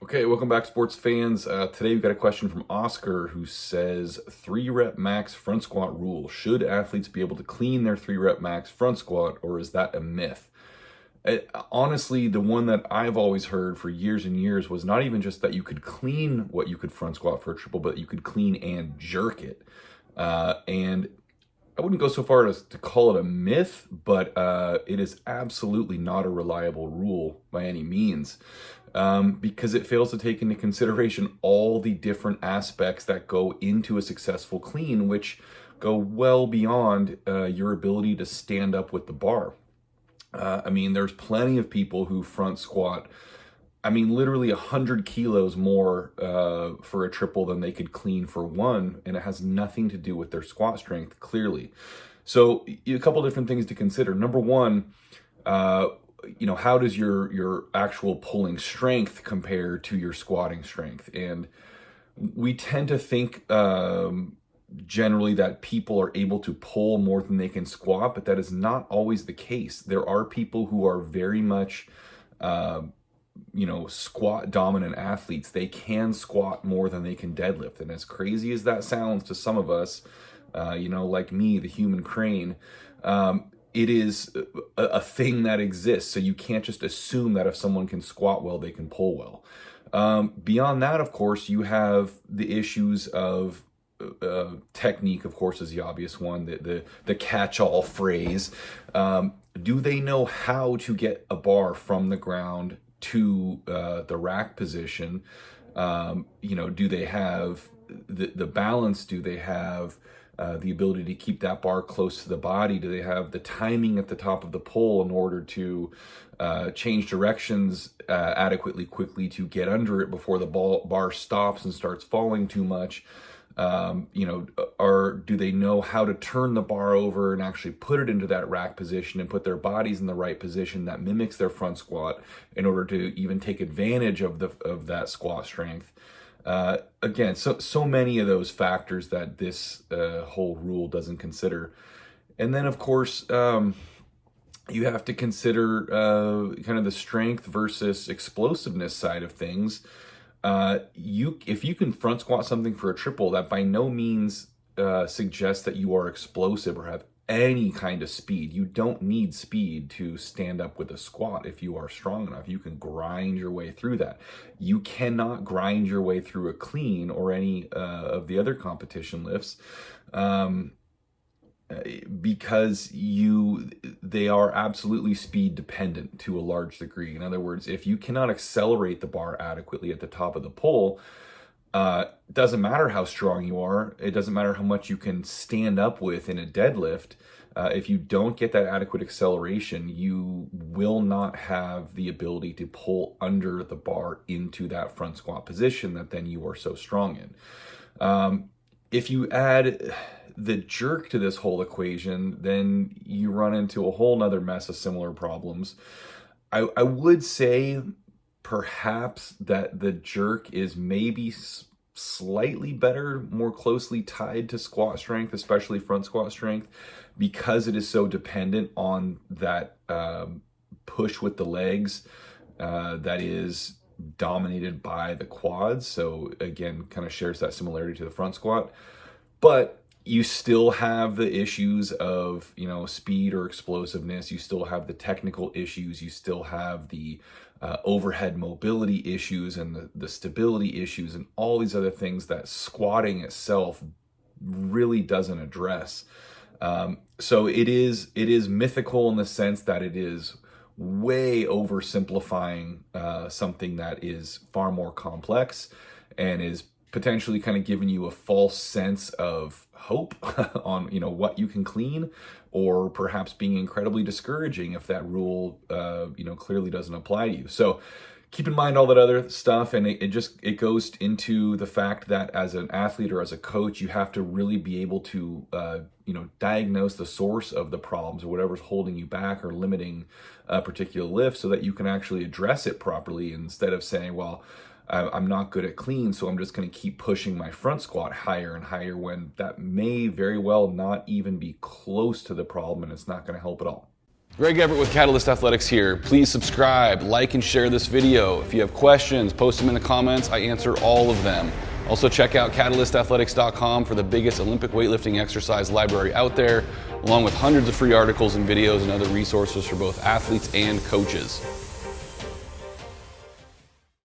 Okay, welcome back, sports fans. Today we've got a question from Oscar who says 3 rep max front squat rule. Should athletes be able to clean their 3 rep max front squat, or is that a myth? Honestly, the one that I've always heard for years and years was not even just that you could clean what you could front squat for a triple, but you could clean and jerk it. And I wouldn't go so far as to call it a myth, but it is absolutely not a reliable rule by any means, because it fails to take into consideration all the different aspects that go into a successful clean, which go well beyond your ability to stand up with the bar. There's plenty of people who front squat, literally 100 kilos more for a triple than they could clean for one, and it has nothing to do with their squat strength, clearly. So a couple different things to consider. Number one, how does your actual pulling strength compare to your squatting strength? And we tend to think generally that people are able to pull more than they can squat, but that is not always the case. There are people who are very much squat dominant athletes. They can squat more than they can deadlift. And as crazy as that sounds to some of us, like me, the human crane, it is a thing that exists. So you can't just assume that if someone can squat well, they can pull well. Beyond that, of course, you have the issues of technique, of course, is the obvious one, the catch-all phrase. Do they know how to get a bar from the ground to the rack position? Do they have the balance? Do they have the ability to keep that bar close to the body? Do they have the timing at the top of the pole in order to change directions adequately quickly to get under it before the bar stops and starts falling too much? Or do they know how to turn the bar over and actually put it into that rack position and put their bodies in the right position that mimics their front squat in order to even take advantage of that squat strength? Again, so many of those factors that this whole rule doesn't consider. And then, of course, you have to consider kind of the strength versus explosiveness side of things. If you can front squat something for a triple, that by no means suggests that you are explosive or have any kind of speed. You don't need speed to stand up with a squat if you are strong enough. You can grind your way through that. You cannot grind your way through a clean or any of the other competition lifts, because they are absolutely speed dependent to a large degree. In other words, if you cannot accelerate the bar adequately at the top of the pole, it doesn't matter how strong you are. It doesn't matter how much you can stand up with in a deadlift. If you don't get that adequate acceleration, you will not have the ability to pull under the bar into that front squat position that then you are so strong in. If you add the jerk to this whole equation, then you run into a whole nother mess of similar problems. I would say perhaps that the jerk is maybe slightly better, more closely tied to squat strength, especially front squat strength, because it is so dependent on that push with the legs that is dominated by the quads. So again, kind of shares that similarity to the front squat. But you still have the issues of, speed or explosiveness. You still have the technical issues. You still have the overhead mobility issues and the stability issues and all these other things that squatting itself really doesn't address. So it is mythical in the sense that it is way oversimplifying something that is far more complex and is potentially kind of giving you a false sense of hope on what you can clean, or perhaps being incredibly discouraging if that rule clearly doesn't apply to you. So keep in mind all that other stuff, and it goes into the fact that as an athlete or as a coach, you have to really be able to diagnose the source of the problems or whatever's holding you back or limiting a particular lift, so that you can actually address it properly, instead of saying, well, I'm not good at clean, so I'm just going to keep pushing my front squat higher and higher, when that may very well not even be close to the problem, and it's not going to help at all. Greg Everett with Catalyst Athletics here. Please subscribe, like, and share this video. If you have questions, post them in the comments. I answer all of them. Also check out catalystathletics.com for the biggest Olympic weightlifting exercise library out there, along with hundreds of free articles and videos and other resources for both athletes and coaches.